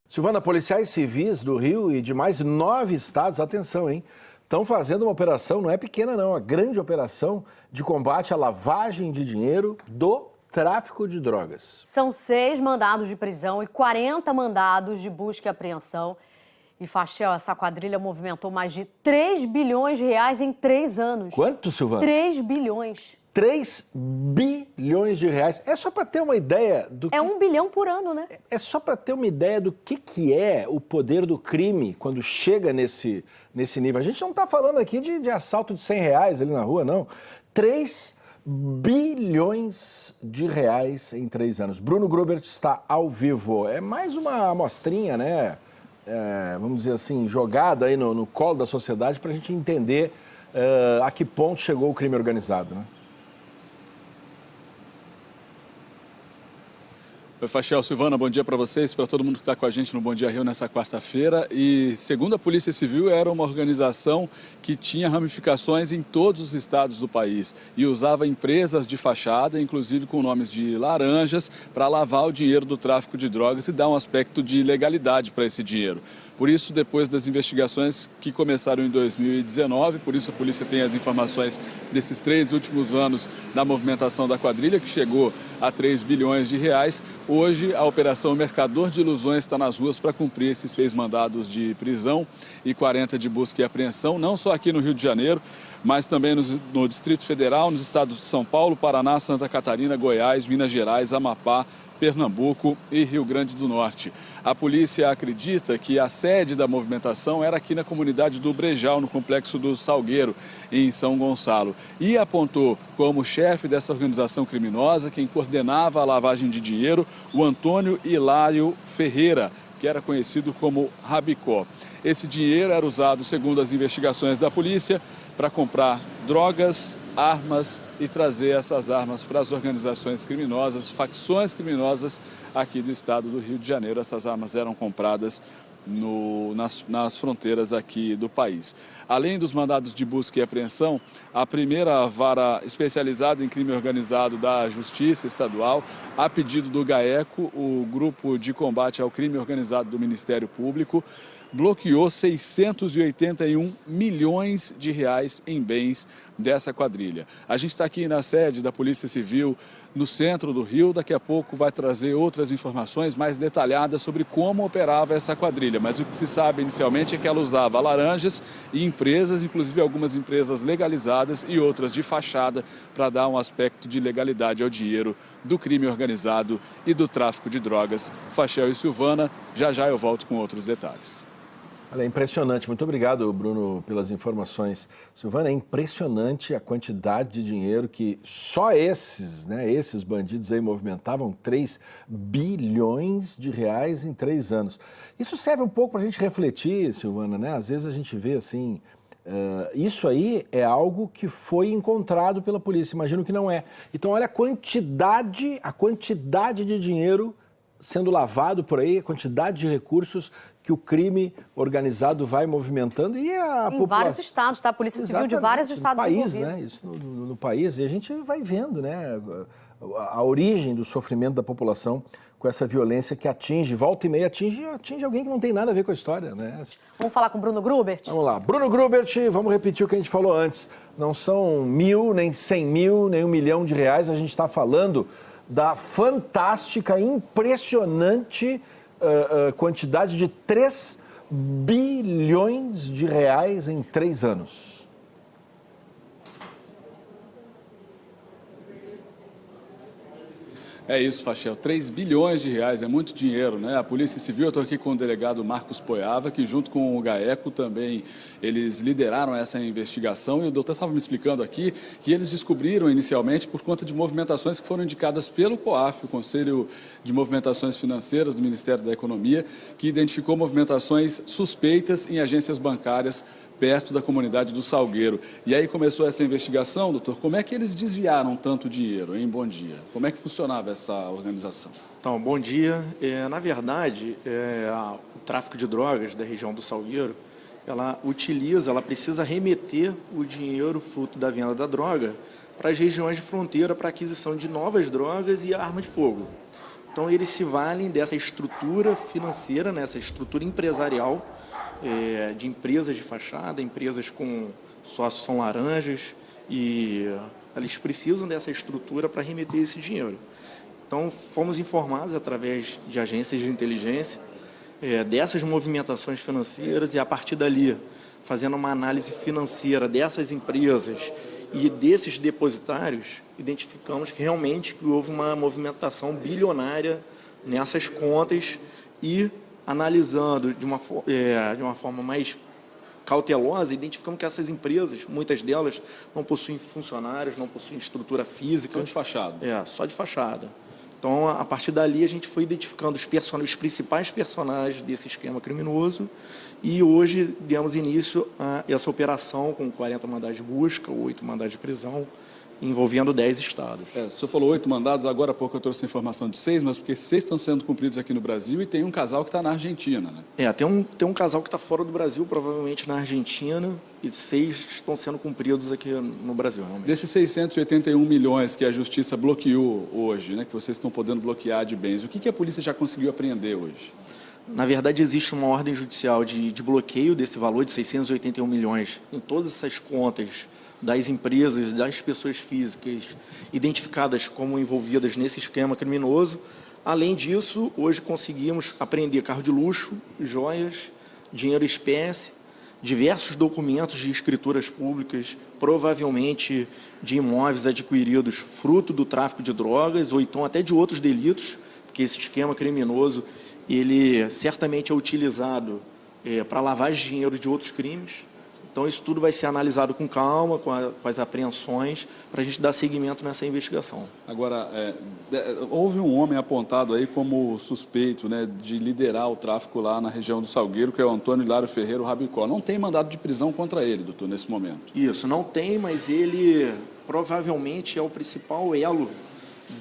Silvana, policiais civis do Rio e de mais 9 estados, atenção, hein? Estão fazendo uma operação, não é pequena não, uma grande operação de combate à lavagem de dinheiro do tráfico de drogas. São 6 mandados de prisão e 40 mandados de busca e apreensão. E, Fachel, essa quadrilha movimentou mais de 3 bilhões de reais em 3 anos. Quanto, Silvana? 3 bilhões. 3 bilhões de reais. É só para ter uma ideia do que... É 1 bilhão por ano, né? É só para ter uma ideia do que é o poder do crime quando chega nesse nível. A gente não está falando aqui de assalto de 100 reais ali na rua, não. 3 bilhões de reais em 3 anos. Bruno Grubert está ao vivo. É mais uma amostrinha, né? Vamos dizer assim, jogada aí no colo da sociedade para a gente entender a que ponto chegou o crime organizado, né? Oi, Fachel, Silvana, bom dia para vocês, para todo mundo que está com a gente no Bom Dia Rio nessa quarta-feira. E, segundo a Polícia Civil, era uma organização que tinha ramificações em todos os estados do país e usava empresas de fachada, inclusive com nomes de laranjas, para lavar o dinheiro do tráfico de drogas e dar um aspecto de legalidade para esse dinheiro. Por isso, depois das investigações que começaram em 2019, por isso a polícia tem as informações desses 3 últimos anos da movimentação da quadrilha, que chegou a 3 bilhões de reais. Hoje, a Operação Mercador de Ilusões está nas ruas para cumprir esses 6 mandados de prisão e 40 de busca e apreensão, não só aqui no Rio de Janeiro, mas também no Distrito Federal, nos estados de São Paulo, Paraná, Santa Catarina, Goiás, Minas Gerais, Amapá, Pernambuco e Rio Grande do Norte. A polícia acredita que a sede da movimentação era aqui na comunidade do Brejal, no complexo do Salgueiro, em São Gonçalo. E apontou como chefe dessa organização criminosa, quem coordenava a lavagem de dinheiro, o Antônio Hilário Ferreira, que era conhecido como Rabicó. Esse dinheiro era usado, segundo as investigações da polícia, para comprar drogas, armas e trazer essas armas para as organizações criminosas, facções criminosas aqui do estado do Rio de Janeiro. Essas armas eram compradas nas fronteiras aqui do país. Além dos mandados de busca e apreensão, a primeira vara especializada em crime organizado da Justiça Estadual, a pedido do GAECO, o Grupo de Combate ao Crime Organizado do Ministério Público, bloqueou 681 milhões de reais em bens dessa quadrilha. A gente está aqui na sede da Polícia Civil, no centro do Rio. Daqui a pouco vai trazer outras informações mais detalhadas sobre como operava essa quadrilha. Mas o que se sabe inicialmente é que ela usava laranjas e empresas, inclusive algumas empresas legalizadas e outras de fachada, para dar um aspecto de legalidade ao dinheiro do crime organizado e do tráfico de drogas. Fachel e Silvana, já já eu volto com outros detalhes. Olha, é impressionante. Muito obrigado, Bruno, pelas informações. Silvana, é impressionante a quantidade de dinheiro que só esses bandidos aí movimentavam. 3 bilhões de reais em 3 anos. Isso serve um pouco para a gente refletir, Silvana, né? Às vezes a gente vê assim, isso aí é algo que foi encontrado pela polícia. Imagino que não é. Então, olha a quantidade de dinheiro sendo lavado por aí, a quantidade de recursos que o crime organizado vai movimentando e a população... Em vários estados, tá? A Polícia Civil de vários estados no país, envolvidos. né? Isso no país. E a gente vai vendo, né? A origem do sofrimento da população com essa violência que atinge, volta e meia, atinge alguém que não tem nada a ver com a história, né? Vamos falar com o Bruno Grubert? Vamos lá. Bruno Grubert, vamos repetir o que a gente falou antes. Não são 1.000, nem 100 mil, nem 1 milhão de reais. A gente está falando da fantástica, impressionante quantidade de 3 bilhões de reais em 3 anos. É isso, Fachel, 3 bilhões de reais, é muito dinheiro, né? A Polícia Civil, eu estou aqui com o delegado Marcos Poiava, que junto com o GAECO também, eles lideraram essa investigação, e o doutor estava me explicando aqui que eles descobriram inicialmente por conta de movimentações que foram indicadas pelo COAF, o Conselho de Movimentações Financeiras do Ministério da Economia, que identificou movimentações suspeitas em agências bancárias perto da comunidade do Salgueiro. E aí começou essa investigação, doutor. Como é que eles desviaram tanto dinheiro, hein? Bom dia. Como é que funcionava essa organização? Então, bom dia. Na verdade, o tráfico de drogas da região do Salgueiro, ela precisa remeter o dinheiro fruto da venda da droga para as regiões de fronteira para aquisição de novas drogas e arma de fogo. Então, eles se valem dessa estrutura financeira, né, essa estrutura empresarial, de empresas de fachada, empresas com sócios são laranjas, e eles precisam dessa estrutura para remeter esse dinheiro. Então, fomos informados através de agências de inteligência dessas movimentações financeiras e, a partir dali, fazendo uma análise financeira dessas empresas e desses depositários, identificamos que realmente houve uma movimentação bilionária nessas contas e, analisando de uma forma mais cautelosa, identificamos que essas empresas, muitas delas, não possuem funcionários, não possuem estrutura física. Só de fachada. Só de fachada. Então, a partir dali, a gente foi identificando os principais personagens desse esquema criminoso e hoje demos início a essa operação com 40 mandados de busca, 8 mandados de prisão, envolvendo 10 estados. O senhor falou 8 mandados, agora há pouco eu trouxe a informação de 6, mas porque 6 estão sendo cumpridos aqui no Brasil e tem um casal que está na Argentina, né? Tem um casal que está fora do Brasil, provavelmente na Argentina, e 6 estão sendo cumpridos aqui no Brasil, realmente. Desses 681 milhões que a Justiça bloqueou hoje, né, que vocês estão podendo bloquear de bens, o que a polícia já conseguiu apreender hoje? Na verdade, existe uma ordem judicial de bloqueio desse valor de 681 milhões em todas essas contas das empresas, das pessoas físicas identificadas como envolvidas nesse esquema criminoso. Além disso, hoje conseguimos apreender carro de luxo, joias, dinheiro espécie, diversos documentos de escrituras públicas, provavelmente de imóveis adquiridos fruto do tráfico de drogas ou então até de outros delitos, porque esse esquema criminoso ele certamente é utilizado para lavagem de dinheiro de outros crimes. Então, isso tudo vai ser analisado com calma, com as apreensões, para a gente dar seguimento nessa investigação. Agora, houve um homem apontado aí como suspeito, né, de liderar o tráfico lá na região do Salgueiro, que é o Antônio Hilário Ferreira, o Rabicó. Não tem mandado de prisão contra ele, doutor, nesse momento? Isso, não tem, mas ele provavelmente é o principal elo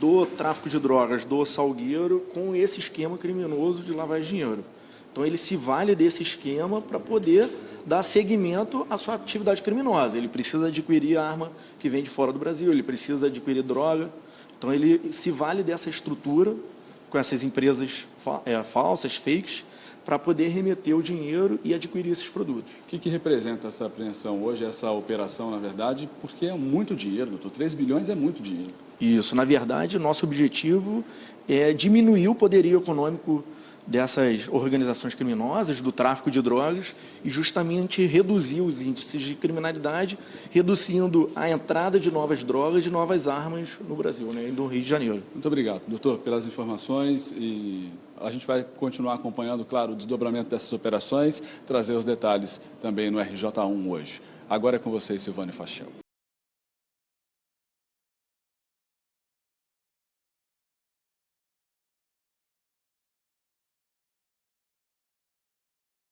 do tráfico de drogas do Salgueiro com esse esquema criminoso de lavagem de dinheiro. Então, ele se vale desse esquema para poder dar seguimento à sua atividade criminosa. Ele precisa adquirir arma que vem de fora do Brasil, ele precisa adquirir droga. Então, ele se vale dessa estrutura com essas empresas falsas, fakes, para poder remeter o dinheiro e adquirir esses produtos. O que representa essa apreensão hoje, essa operação, na verdade? Porque é muito dinheiro, doutor. 3 bilhões é muito dinheiro. Isso. Na verdade, nosso objetivo é diminuir o poderio econômico dessas organizações criminosas, do tráfico de drogas, e justamente reduzir os índices de criminalidade, reduzindo a entrada de novas drogas e novas armas no Brasil, né, no Rio de Janeiro. Muito obrigado, doutor, pelas informações, e a gente vai continuar acompanhando, claro, o desdobramento dessas operações, trazer os detalhes também no RJ1 hoje. Agora é com vocês, Silvane Fachel.